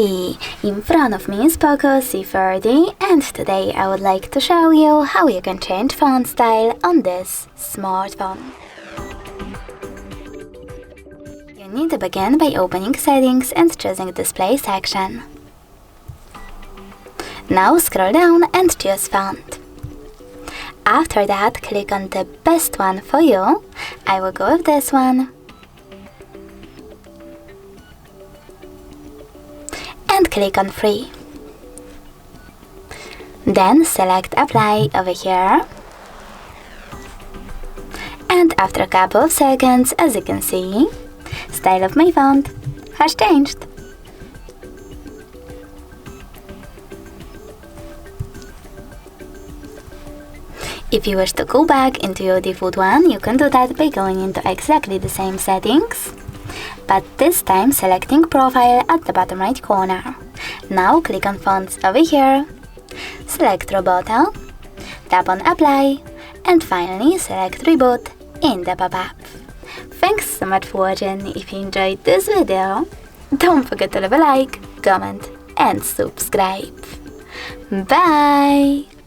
Hey, in front of me is Poco C40 and today I would like to show you how you can change font style on this smartphone. You need to begin by opening settings and choosing display section. Now scroll down and choose font. After that, click on the best one for you. I will go with this one. And click on free. Then select apply over here. And after a couple of seconds, as you can see, style of my font has changed. If you wish to go back into your default one, you can do that by going into exactly the same settings, but this time selecting profile at the bottom right corner. Now click on fonts over here, select Roboto, tap on apply, and finally select reboot in the pop-up. Thanks so much for watching. If you enjoyed this video, don't forget to leave a like, comment and subscribe. Bye!